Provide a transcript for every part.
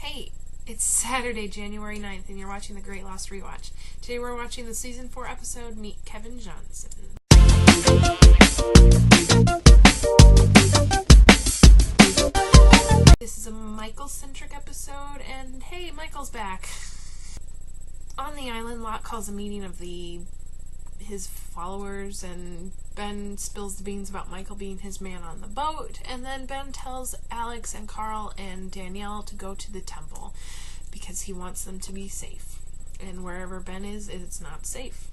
Hey, it's Saturday, January 9th, and you're watching The Great Lost Rewatch. Today we're watching the Season 4 episode, Meet Kevin Johnson. This is a Michael-centric episode, and hey, Michael's back. On the island, Locke calls a meeting of his followers, and Ben spills the beans about Michael being his man on the boat, and then Ben tells Alex and Carl and Danielle to go to the temple because he wants them to be safe. And wherever Ben is, it's not safe.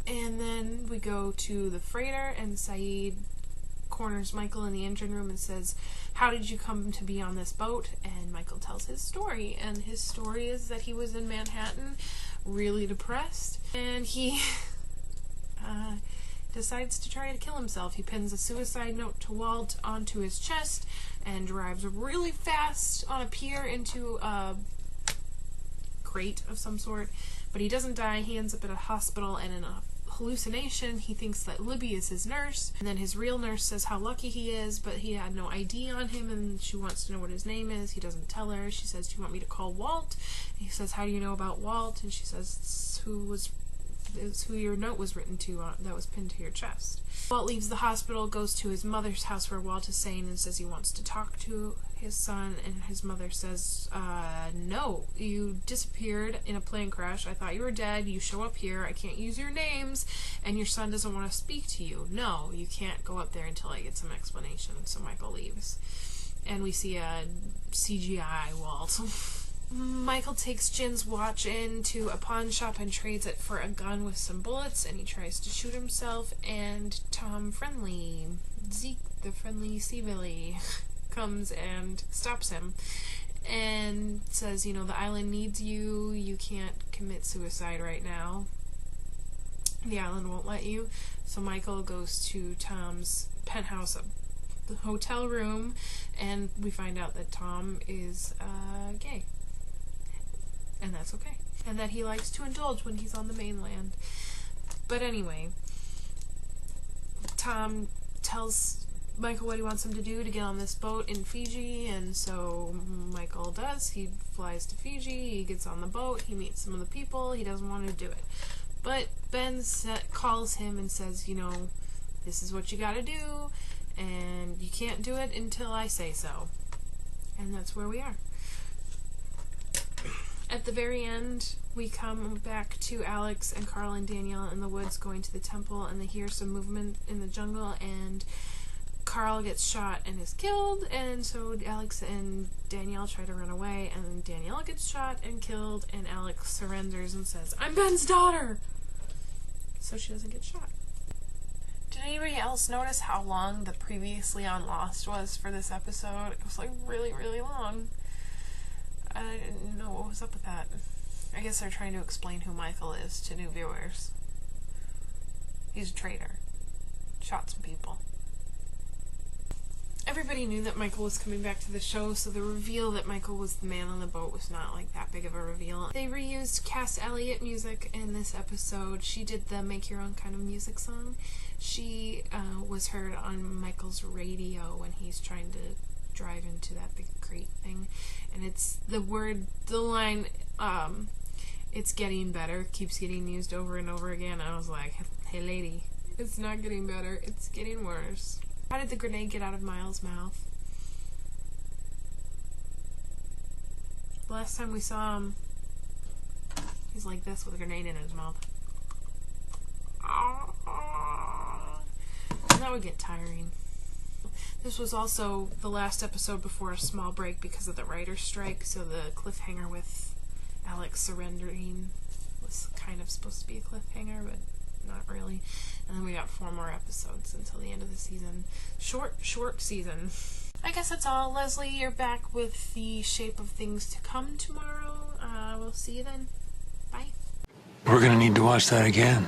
And then we go to the freighter, and Saeed corners Michael in the engine room and says, "How did you come to be on this boat?" And Michael tells his story, and his story is that he was in Manhattan, really depressed, and he decides to try to kill himself. He pins a suicide note to Walt onto his chest and drives really fast on a pier into a crate of some sort, but he doesn't die. He ends up at a hospital, and in a hallucination he thinks that Libby is his nurse, and then his real nurse says how lucky he is, but he had no ID on him, and she wants to know what his name is. He doesn't tell her. She says, "Do you want me to call Walt?" And he says, "How do you know about Walt?" And she says, "It's who your note was written to, that was pinned to your chest." Walt leaves the hospital, goes to his mother's house where Walt is sane, and says he wants to talk to his son, and his mother says, "No, you disappeared in a plane crash. I thought you were dead. You show up here. I can't use your names, and your son doesn't want to speak to you. No, you can't go up there until I get some explanation." So Michael leaves, and we see a CGI Walt. Michael takes Jin's watch into a pawn shop and trades it for a gun with some bullets, and he tries to shoot himself, and Tom Friendly, Zeke the Friendly Seabilly, comes and stops him and says, the island needs you. You can't commit suicide right now. The island won't let you. So Michael goes to Tom's penthouse, the hotel room, and we find out that Tom is gay. And that's okay. And that he likes to indulge when he's on the mainland. But anyway, Tom tells Michael what he wants him to do to get on this boat in Fiji, and so Michael does. He flies to Fiji, he gets on the boat, he meets some of the people, he doesn't want to do it. But Ben calls him and says, this is what you gotta do, and you can't do it until I say so. And that's where we are. At the very end, we come back to Alex and Carl and Danielle in the woods going to the temple, and they hear some movement in the jungle, and Carl gets shot and is killed, and so Alex and Danielle try to run away, and then Danielle gets shot and killed, and Alex surrenders and says, "I'm Ben's daughter!" So she doesn't get shot. Did anybody else notice how long the previously on Lost was for this episode? It was really, really long. I didn't know what was up with that. I guess they're trying to explain who Michael is to new viewers. He's a traitor. Shot some people. Everybody knew that Michael was coming back to the show, so the reveal that Michael was the man on the boat was not that big of a reveal. They reused Cass Elliot music in this episode. She did the Make Your Own Kind of Music song. She was heard on Michael's radio when he's trying to drive into that big crate thing, and it's the line, "It's getting better," keeps getting used over and over again. I was like, hey lady, it's not getting better, it's getting worse. How did the grenade get out of Miles' mouth? The last time we saw him, he's like this with a grenade in his mouth. And that would get tiring. This was also the last episode before a small break because of the writer's strike, so the cliffhanger with Alex surrendering was kind of supposed to be a cliffhanger, but not really. And then we got 4 more episodes until the end of the season. Short season. I guess that's all. Leslie, you're back with the Shape of Things to Come tomorrow. We'll see you then. Bye. We're gonna need to watch that again.